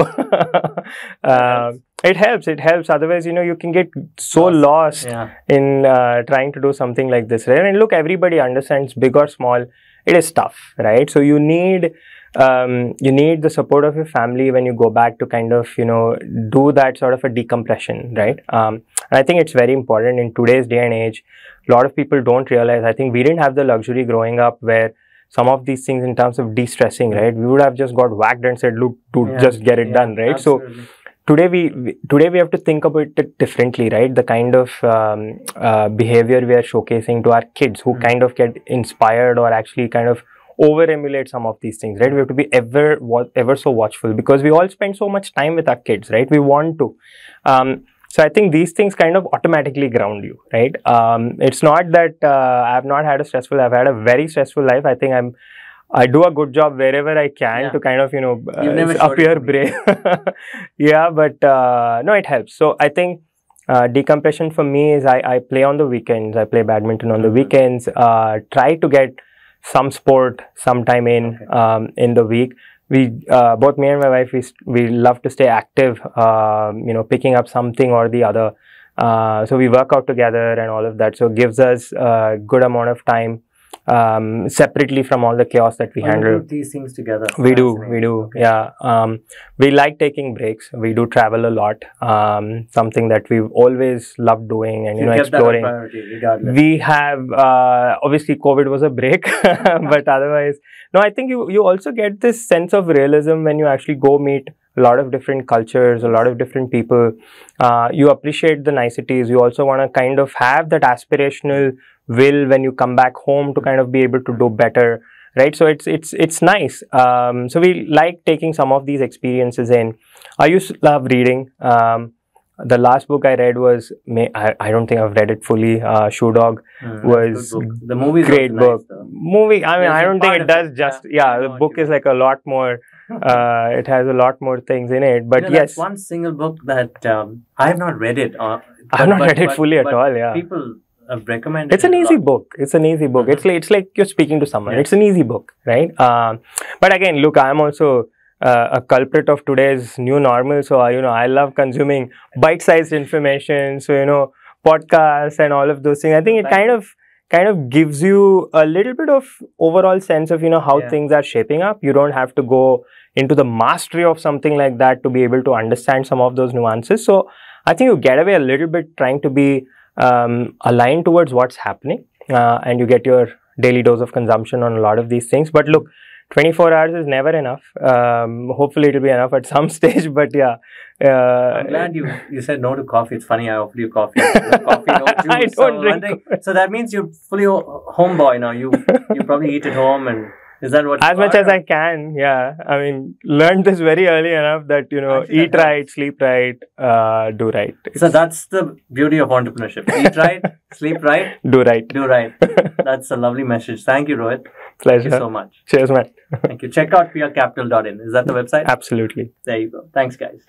it helps. It helps. Otherwise, you can get so lost in trying to do something like this, right? And look, everybody understands, big or small, it is tough, right? So you need the support of your family when you go back to kind of, do that sort of a decompression, right? And I think it's very important in today's day and age. A lot of people don't realize, I think we didn't have the luxury growing up where some of these things in terms of de-stressing, right? We would have just got whacked and said, look, just get it done, right? Absolutely. So today we have to think about it differently, right? The kind of behavior we are showcasing to our kids who kind of get inspired or actually kind of over emulate some of these things, right? We have to be ever so watchful because we all spend so much time with our kids, right? We want to. So I think these things kind of automatically ground you, right? It's not that I've not had a stressful, I've had a very stressful life. I think I do a good job wherever I can to kind of, appear brave. Yeah, but no, it helps. So I think decompression for me is I play on the weekends. I play badminton on the weekends. Try to get some sport sometime in the week. We both me and my wife, we love to stay active, picking up something or the other. So we work out together and all of that. So it gives us a good amount of time separately from all the chaos that we handle. You do these things together. We do. Okay. Yeah. We like taking breaks. We do travel a lot. Something that we've always loved doing and exploring. That a priority, regardless. We have obviously COVID was a break, but otherwise, no. I think you also get this sense of realism when you actually go meet a lot of different cultures, a lot of different people. You appreciate the niceties. You also want to kind of have that aspirational will when you come back home to kind of be able to do better, right? So it's nice. So we like taking some of these experiences in. I used to love reading. The last book I read was, I don't think I've read it fully, Shoe Dog was the movie great book. Nice, movie, I mean, I don't think it does just, the book is like a lot more, it has a lot more things in it, but yes. That's one single book that I have not read it. I have not read it fully at all, yeah. People recommend it. It's an easy book. It's an easy book. It's like you're speaking to someone. It's an easy book, right? But again, look, I'm also a culprit of today's new normal. So, I love consuming bite-sized information. So, podcasts and all of those things. I think it kind of gives you a little bit of overall sense of, how things are shaping up. You don't have to go into the mastery of something like that to be able to understand some of those nuances. So, I think you get away a little bit trying to be aligned towards what's happening and you get your daily dose of consumption on a lot of these things. But look, 24 hours is never enough. Hopefully it'll be enough at some stage, but yeah. I'm glad you said no to coffee. It's funny, I offered you coffee. Coffee, no juice. I don't drink. So that means you're fully homeboy now. You probably eat at home, and is that what? As much as I can, yeah. I mean, learned this very early enough that, eat right, sleep right, do right. So that's the beauty of entrepreneurship. Eat right, sleep right, do right. Do right. That's a lovely message. Thank you, Rohit. Pleasure. Thank you so much. Cheers, man. Thank you. Check out PeerCapital.in. Is that the website? Absolutely. There you go. Thanks, guys.